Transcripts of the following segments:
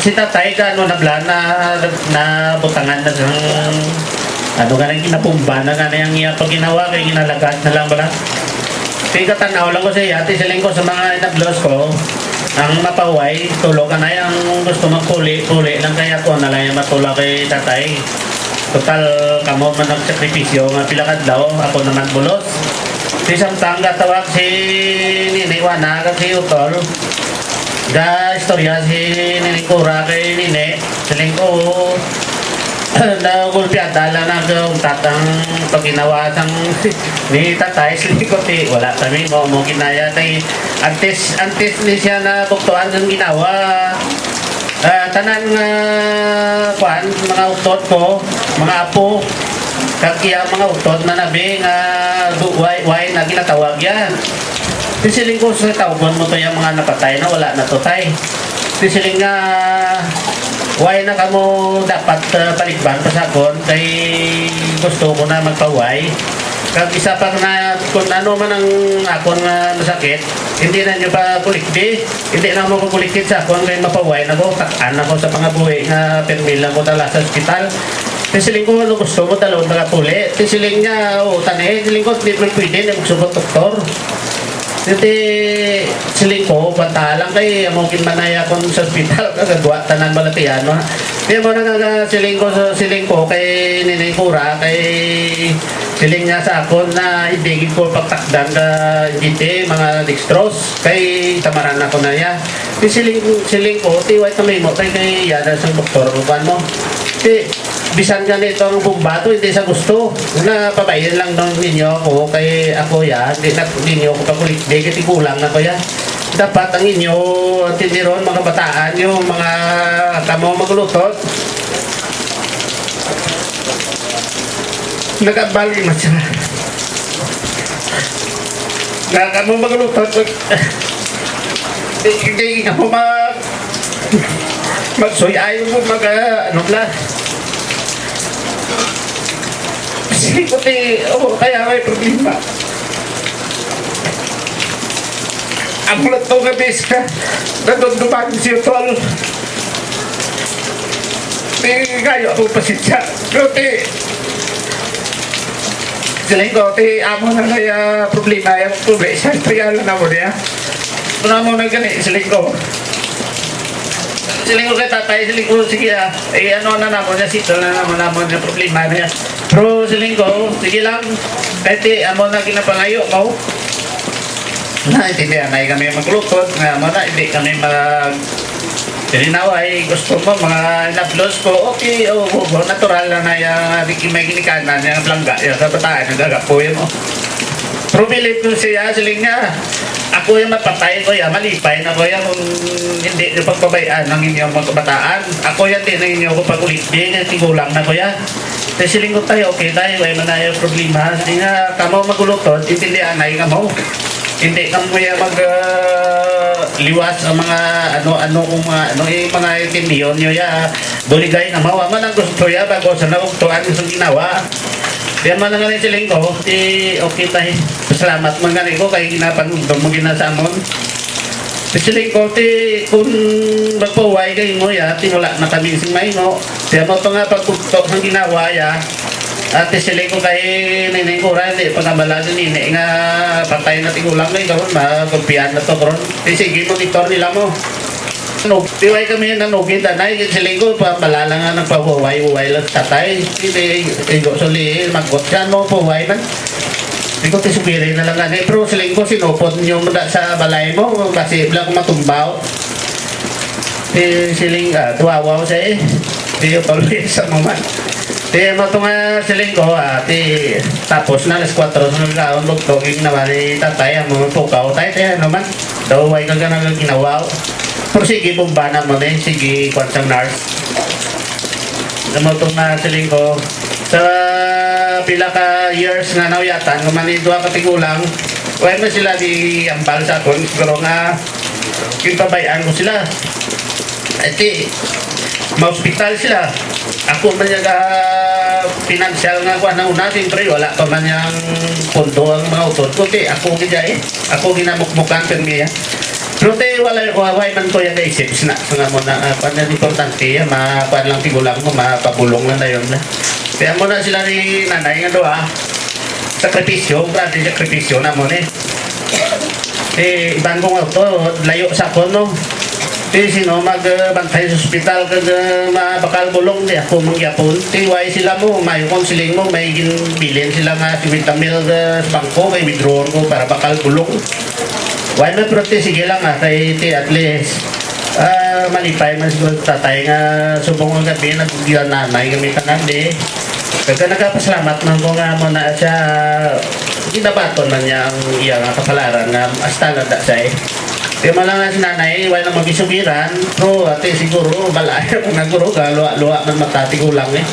si tatay ka ano na butangan na sang ano ka nang kinapumba na ka na yung iya pag ginawa kay ginalagat na lang bala. Kaya katanaw lang ko sa iya, tisiling ko sa mga inablos ko, ang mapaway, tulog ka na yung gusto magpuli lang kaya ko na lang yung matulog kay tatay. Total, kamo man nagsakripisyo, nga pilakad daw, ako naman bulos. Si Samtang gatawag si Nini Wana, si Utol. Da istorya si Nini Kura kay Nini, siling ko, na gulpiada lang na tatang paginawa sang ni tatay siling ko ti wala kami mo kinaya tay antes ni siya na buktuan ng ginawa. Tanan nga kwan mga utot ko mga apo kaya mga utot na nabi nga why na ginatawag yan. Tisiling ko sa tawgon mo to yung mga napatay na wala na to tay. Tisiling nga why na kamo dapat palikban pa sa kon kay gusto ko na magpaway. Kag isa pang na kung ano man ang akon nga masakit, hindi na nyo pa kulikdi. Hindi na mo kulikid sa akon kay mapaway na ko. Takan ako sa pangabuhi nga permila ko tala sa ospital. Tisiling ko ano gusto mo talong nakapuli. Tisiling niya, tanay, tisiling ko hindi mo pwede na magsubot doktor. Hindi siling ko, pantalang kay amokin manaya kung sa hospital kagagawa tanan balatian no. Di mo na siling ko kay Ninay Kura kay siling niya sa akon na ibigin ko pagtakdan ka hindi mga dextrose kay tamaran ako na ya. Di siling ko ti white na may mo kay yana sa doktor bukan mo. Di bisan ka nito ang bumbato, hindi sa gusto. Na pabayan lang ng ninyo ako, kay ako ya, hindi na ninyo ako pakulit, hindi kasi kulang na ko ya. Dapat ang inyo, tiniron, mga bataan, yung mga kamo maglutot. Nagabali mo siya. Kamo maglutot, hindi ka mo magsoy-ayo mo ano lang. Kasi kaya may problema. Ang mulat to nga bis ka, nandunduman si Utol. Kayo ako pasitya. Pero siling ko, amo na kaya problema, yung problema siya, trial na mo niya. Puna mo na gani, siling ko. Siling ko kay tatay, siling ko, sige ano na naman niya, sito na naman yung problema niya. Pero siling ko, sige lang, kahit amo na ginapangayo mo, naintindihan na kami maglukod, nga mo na, hindi kami Tininaway, gusto mo, mga inaplos ko, okay, natural na yung may ginikanan, yung blangga, yung kabataan, yung gagapoy mo. Pero bilip ko siya, siling nga, ako yung mapatay ko yan, malipay na ko yan kung hindi yung pagpabayaan ng inyong mga kabataan. Ako yan din na inyo ko pag-ulit din, tigulang na ko yan. Kasi siling ko tayo, okay tayo, ay man na yung problema. Sige nga, kamo magulutod, intindihan na yung kamo. Hindi kamo yung liwas ang mga ano kung yung mga intindiyon nyo ya. Buligay na mawa man ang gusto ya, bago sa naugtuan yung ginawa. Diyan man nga siling ko, okay tayo. Salamat man nga ko kay ginapangundong mo ginasamon. Siling ko, kung magpaway kayo mo ya, tinula na kami sing may mo. Diyan mo ito nga pagkuktok ng ginawa ya. At siling ko kay Ninay Kura, hindi pagkabala si Ninay nga patay na tigulang na ikaw, magkumpiyan na to karon. Sige, monitor nila mo. Tiway kami nanugin tanay, siling ko, palala nga nagpahuway-huway lang tatay. Hindi, suli, magkot siya mo, puhuway man. Hindi ko tisubirin na lang nga. Pero siling ko, sinupot nyo sa balay mo, kasi bilang matumbaw. Siling, tuwawaw siya eh. Hindi yung tuloy sa maman. Mo ito nga siling ko, tapos na alas 4 sa nagkaon, bugtoging naman ni tatay, ang mga pukaw, tayo naman. Daway ka na ginawa. Pero sige, bumba na mo din. Sige, kwansang nurse. Namutong na siling ko. Sa pila ka years nga nauyatan, kumanidwa ka tigulang, wala na sila di ambal sa akon. Siguro nga, yung pabayaan ko sila. Ma-hospital sila. Ako man yung financial nga kuha ng una, siyempre wala pa man yung pondo ang mga utod ko. Ako gina ginamukmukan permiya. Pero tayo wala man ko yung naisip na nga mo na kung ano importante yan, makuha lang tigulang mo, mapabulong lang na yun. Kaya mo na sila ni nanay nga doa, sakripisyo, grabe sakripisyo na mo ni. Iban ko nga ito, layo sa ako no. Sino magbantay sa ospital kag bakal bulong di ako mangyapon. Why sila mo, may counseling mo, may bilin sila nga si vitamil sa bangko, may withdrawn ko para bakal bulong. Why may prote sige lang kay at least malipay man siguro tatay nga subong ang gabi nagdiyan nanay kami tanan di. Kaya nagpasalamat man ko nga mo na siya ginabaton man niya ang iyang kapalaran nga hasta na da siya eh. Kaya malang na si nanay, wala na magisubiran, pero ate siguro, balaya kung naguro ka, luwa man matatigulang eh.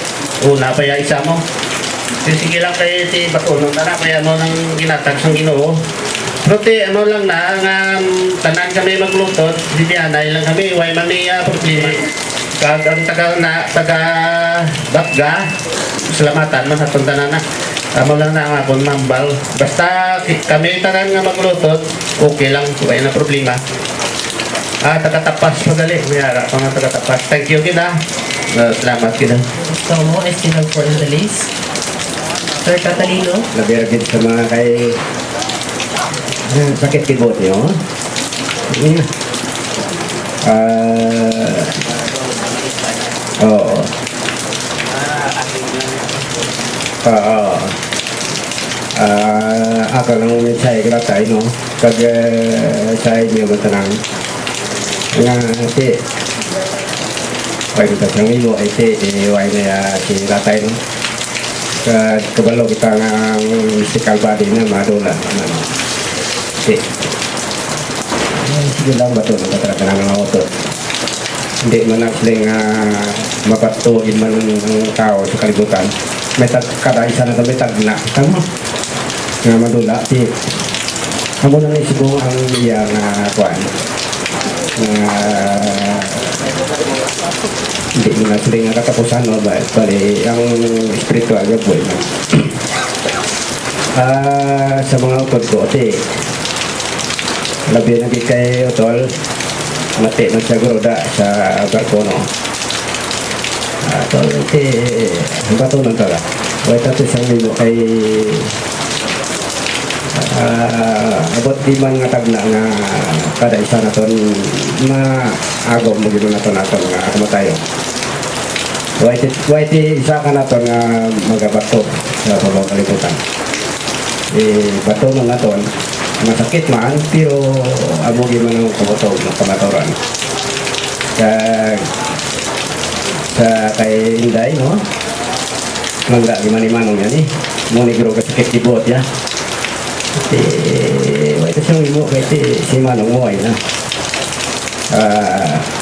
Una pa yung isa mo. Sige lang kayo, ti batunon na kaya mo nang ginatag sa Ginoo. Pero ti, ano lang na, ang tanan kami maglutot, di biyanay lang kami, why man may problema. Kag ang taga-batga, salamatan man sa tanan na. Amo lang na ang akong mambal. Basta kami tanan nga maglutot, okay lang, wala na problema. Taga-tapas magali, mayara pa nga taga-tapas. Thank you kita. Salamat kita. So mo, I still have for the list. Sir Catalino. Labiragin sa mga kay sakit kibot nyo. Oo. Ako lang umisay ka tayo, no? Pag say niyo matanang nga si why kita sang ilo ay why na si ratay, no? Kabalo kita nga physical body na madula sige lang ba ito nagkatrakan ng mga auto hindi man actually nga mapatuin man ang tao sa kalibutan may kada isa na may tagna tama nga madula si amo na isip mo ang iya nga kuan hindi mo na sila nga katapusan no ba bali ang spiritual nga buhay no? Sa mga utod ko labi na kay utol mati na siya guruda sa barko no tol bato nang tala wait ato siyang lilo kay abot di man nga tagna nga kada isa na ton maagaw mo gino na ton nga kumatayo wait isa ka na ton nga magabato sa tulong kalibutan bato man na ton masakit man pero amo gino ng kumutog ng kamatoran sa kay Inday no mangga liman-limanong yan mo ni giro kasakit kibot ya wait siyang imo kay si Manong mo ay na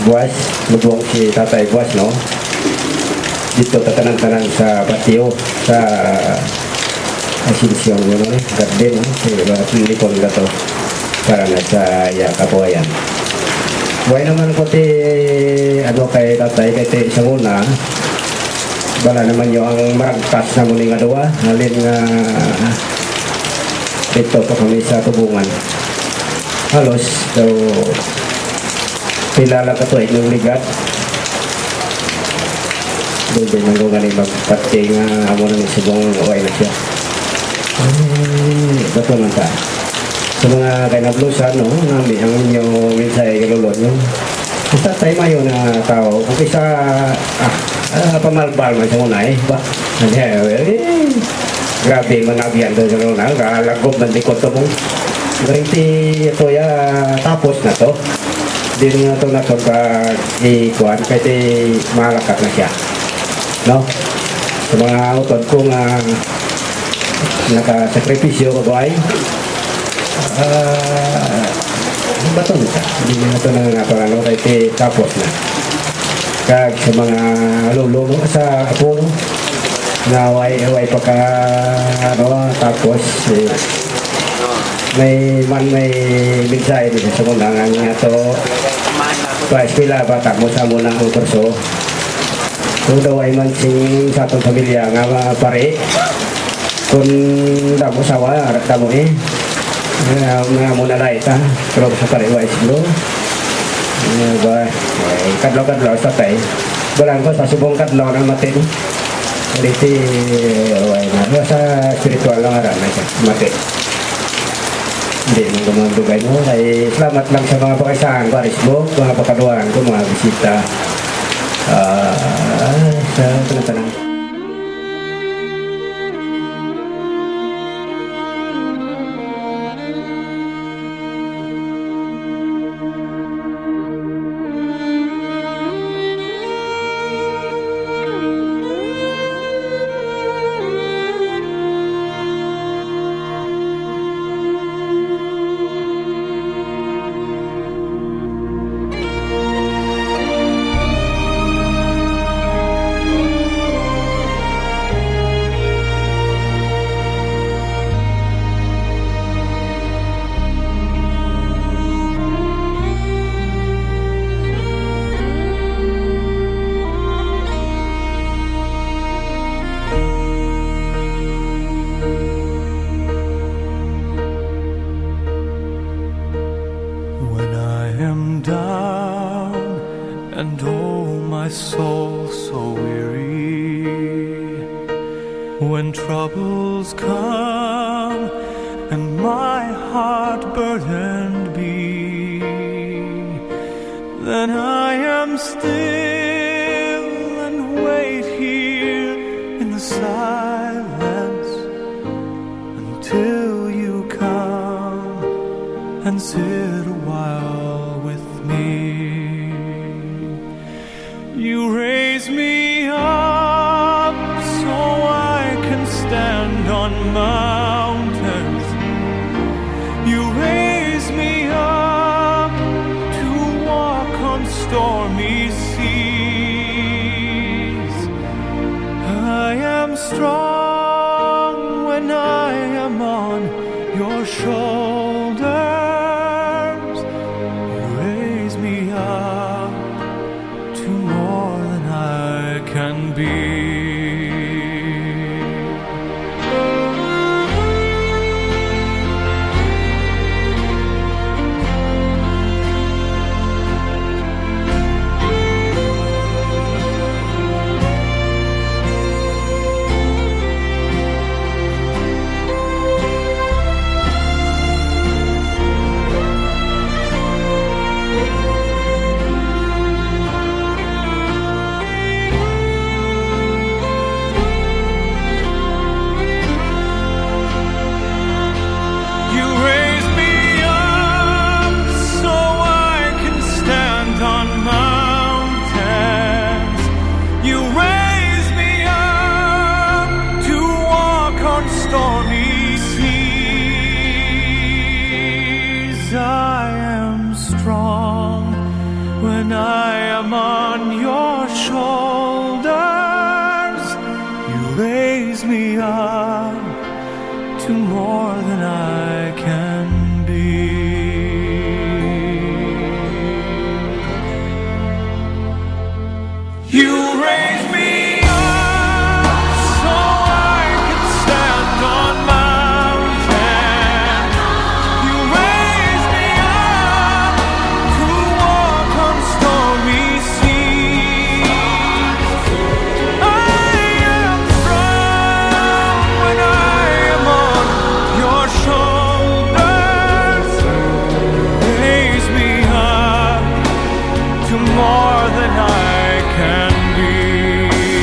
buwas lubong si tatay buwas no dito tatanan-tanan sa patio sa Asinsyon mo no garden no si Pilipon gato para na sa kapuayan why naman ko ano kay tatay kay sa una bala naman yung ang maragtas na muling adawa halin nga dito pa kami sa tubungan halos so pilala ka to inyong ligat doon din ang galing magpati nga amo na ni subong uway na siya bato man ta sa mga kainablusan no nami ang inyong minsay kalulon yun isa tayo mayo na tao kung isa pamalbal man sa unay ba grabe manabihan doon sa una lagop man likod to mong ganti ito ya tapos na to din nga to na to pag ikuan kaya malakat na siya no sa mga utod ko nga nakasakripisyo ko ba ay baton ka hindi na ito na nga parang kaya tapos na kag sa mga lolo sa apo na way pagka ano tapos may minsay din sa mundangan nga to pa eskwela bata mo sa munang kurso kung daw ay man sing sa atong pamilya nga pare kung damo sawa damo Mga muna light ha. Pero sa kaliwa islo. Ba, kadlaw-kadlaw sa tay. Balang ko sa subong kadlaw na matin. Dito, na sa spiritual lang ara na siya, mati. Hindi mo gumandugay mo. Kaya salamat lang sa mga pakaisahan ko, Facebook, mga pakaduan ko, mga bisita. Sa tanang-tanang. When I am down and oh my soul so weary, when troubles come and my heart burdened be, then I am still and wait here in the silence until you come and sit a while with me. You raise me up so I can stand on mountains. You raise me up to walk on stormy seas. I am strong when I am on your shoulders. You raise me up to more than I can be. When I am on your shoulders, you raise me up to more than I can be. You raise me up so I can stand on mountains. You raise me up to walk on stormy seas. I am strong when I am on your shoulders. Raise me up to more than I can be.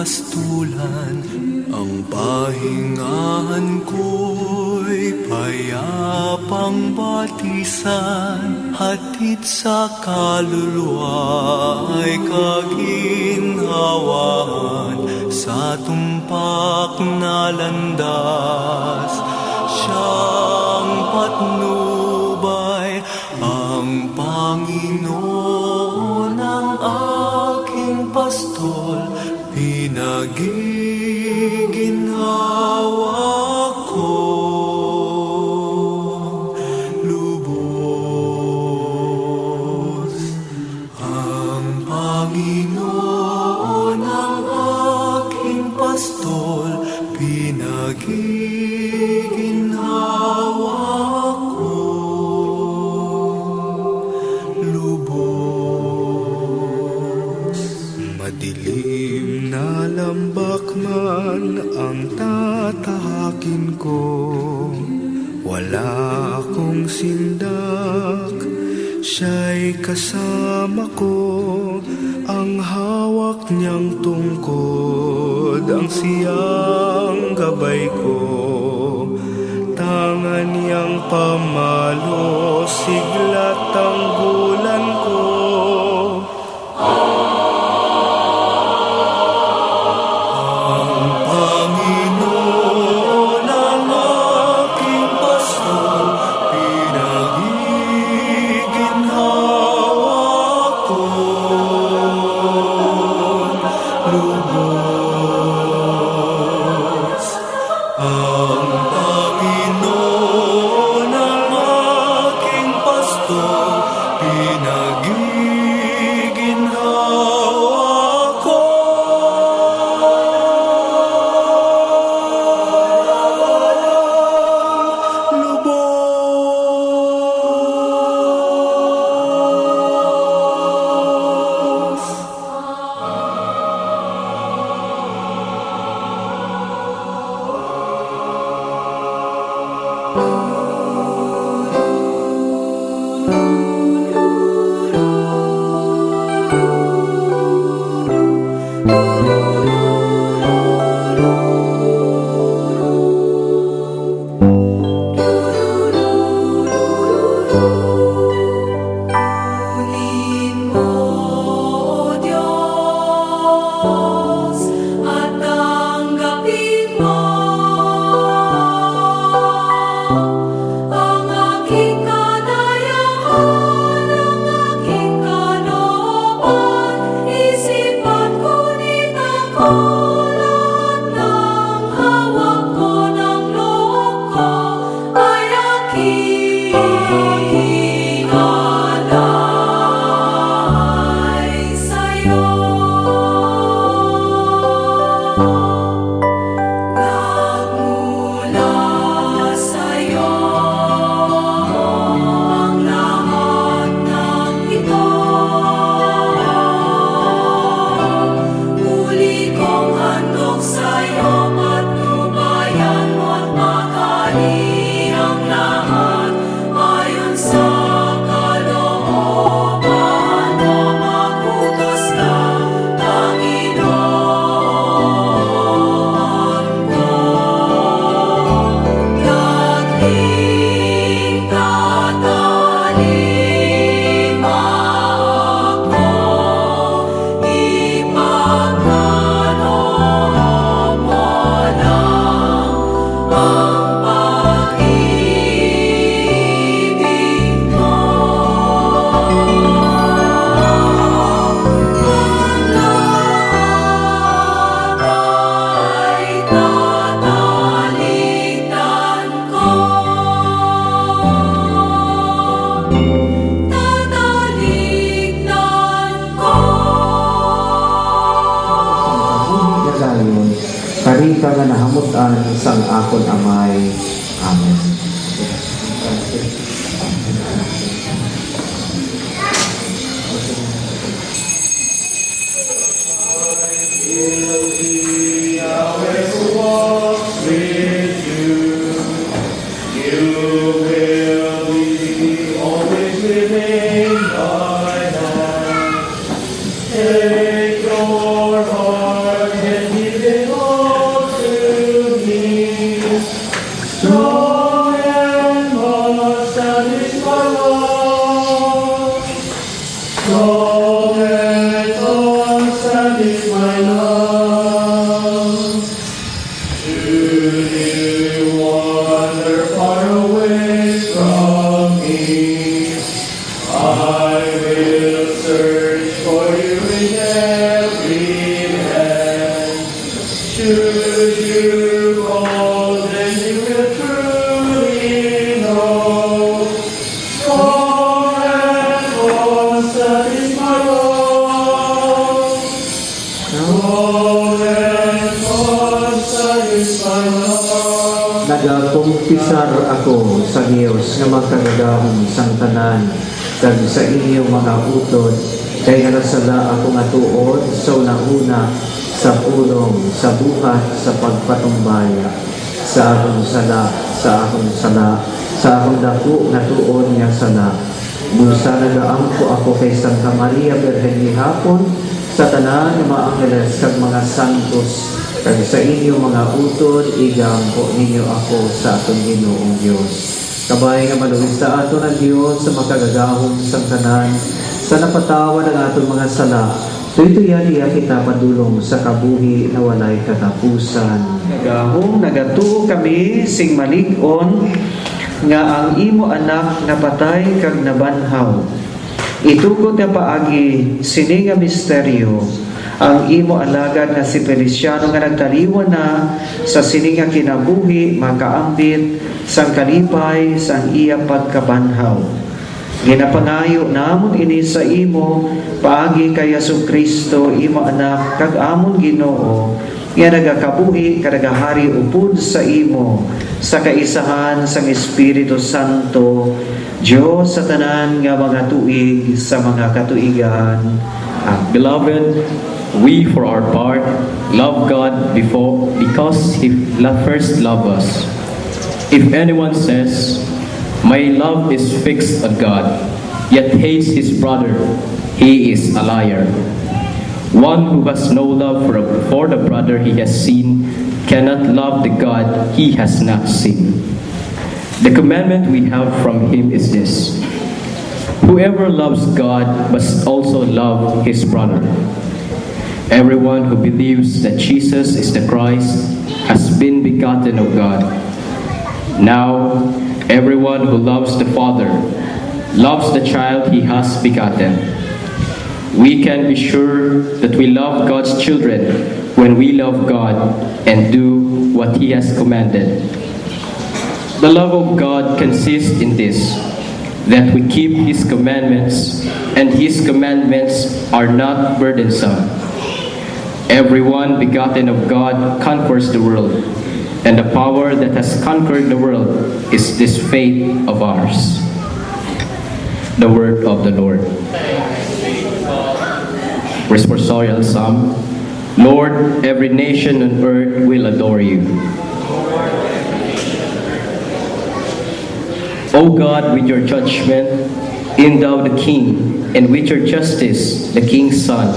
pastulan, ang pahingahan ko'y payapang batisan, hatid sa kaluluwa ay kaginhawahan, sa tumpak na landas siyang patnubay, ang Panginoon ang aking pastol, pinagiginhawa ko lubos. Ang Panginoon ang aking pastol, pinagiginhawa ko lubos. Madilim na lambak man ang tatahakin ko, wala akong sindak, siya'y kasama ko, ang hawak niyang tungkod, ang siyang gabay ko, tangan niyang pamalo, siglat ang bulan ko. Panginoon ang aking pastol, pinagiginhawa ko lubos. Ang Panginoon ang aking pastol, pinagiginhawa ko lubos. Purihin mo, O Diyos, at tanggapin mo ang aking kadayahan, ang aking kalooban, isipan ngunit ako, lahat ng hawak ko, ng loob ko ay aking inalay sa'yo. Nagmula sa'yo ang lahat ng ito. Muli kong handog sa'yo, patnubayan mo't makali ang lahat ayon sa kalooban mo. Magutos ka, Panginoon ko. Dagling tatalima ako, ipagkaloob mo lang ang pag-ibig mo. Ang lahat ay tatalikdan ko. Tatalikdan ko. Gagayon, karita nga nahamutan sang akon amay. Amen. Take your heart and Strong and most that is my love. Strong and most that is my love. Should you wander far away from me, I will search for you in every land. Should you call, then you will truly know. Strong and constant is my love. Strong and constant is my love. Nagakumpisar ako sa Diyos nga magkagagahong sang tanan kag sa inyong mga utod kay nalasala ako nga tuod sa una-una sa pulong, sa buhat, sa pagpatumbaya, sa akong sala, sa akong sala, sa akong dako nga tuon nga sala. Busa nagaampo ako kay Santa Maria Birhen ni hapon sa tanan ng mga angeles kag mga santos kag sa inyong mga utod igampo ninyo ako sa atong Ginoong Dios. Kabay nga maluwis sa aton ang Dios sa makagagahong sang tanan sa napatawad ang atong mga sala. Tuyo-tuyan iya kita padulong sa kabuhi na walay katapusan. Gahong nagatuo kami sing malig-on nga ang imo anak napatay kag nabanhaw. Itukod nga paagi sini nga misteryo ang imo alagad nga si Feliciano nga nagtaliwan na sa sini nga kinabuhi makaambit sang kalipay sang iya pagkabanhaw. Ginapangayo namon ini sa imo paagi kay Jesucristo imo anak kag amon Ginoo nga nagakabuhi kadagahari upod sa imo sa kaisahan sang Espiritu Santo Dios sa tanan nga mga tuig sa mga katuigan. Amen. Beloved, we for our part love God because He first loved us. If anyone says, "My love is fixed on God," yet hates his brother, he is a liar. One who has no love for the brother he has seen cannot love the God he has not seen. The commandment we have from Him is this: whoever loves God must also love his brother. Everyone who believes that Jesus is the Christ has been begotten of God. Now, everyone who loves the Father loves the child he has begotten. We can be sure that we love God's children when we love God and do what He has commanded. The love of God consists in this, that we keep His commandments, and His commandments are not burdensome. Everyone begotten of God conquers the world, and the power that has conquered the world is this faith of ours. The word of the Lord. Responsorial Psalm. Lord, every nation on earth will adore you. O God, with your judgment, endow the king, and with your justice, the king's son.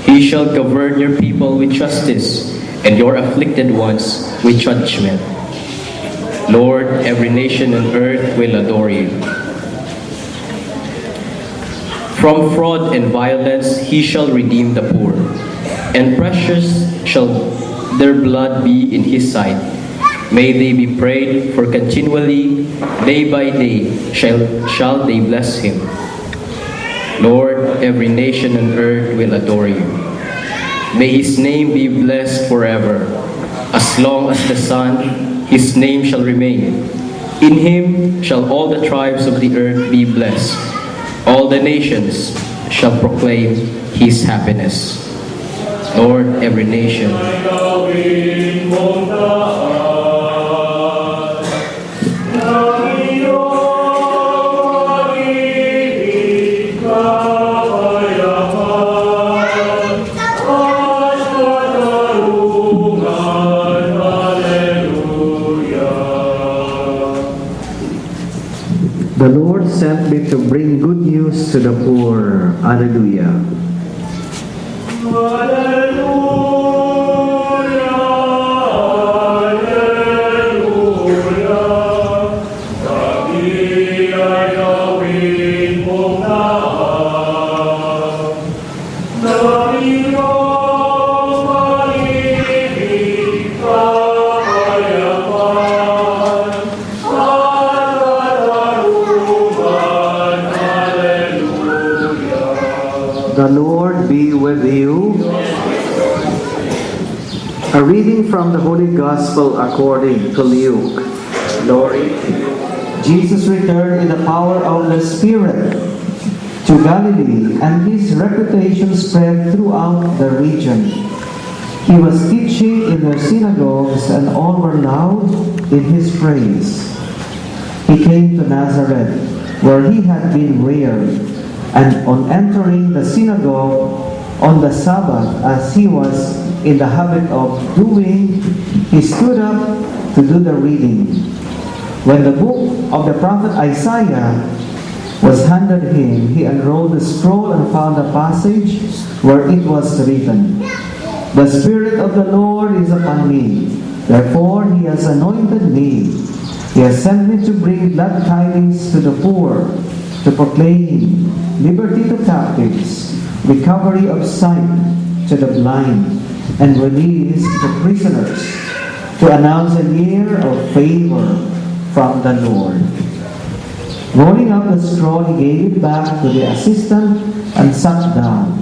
He shall govern your people with justice, and your afflicted ones with judgment. Lord, every nation on earth will adore you. From fraud and violence he shall redeem the poor, and precious shall their blood be in his sight. May they be prayed for continually, day by day shall they bless him. Lord, every nation on earth will adore you. May his name be blessed forever. As long as the sun, his name shall remain. In him shall all the tribes of the earth be blessed. All the nations shall proclaim his happiness. Lord, every nation. The Lord sent me to bring good news to the poor. Alleluia. Hallelujah, hallelujah. The Lord be with you. A reading from the Holy Gospel according to Luke. Glory to you. Jesus returned in the power of the Spirit to Galilee, and his reputation spread throughout the region. He was teaching in their synagogues, and all were loud in his praise. He came to Nazareth, where he had been reared, and on entering the synagogue on the Sabbath, as he was in the habit of doing, he stood up to do the reading. When the book of the prophet Isaiah was handed him, he unrolled the scroll and found a passage where it was written, "The Spirit of the Lord is upon me, therefore he has anointed me. He has sent me to bring glad tidings to the poor, to proclaim liberty to captives, recovery of sight to the blind, and release to prisoners, to announce a year of favor from the Lord." Rolling up the scroll, he gave it back to the assistant and sat down.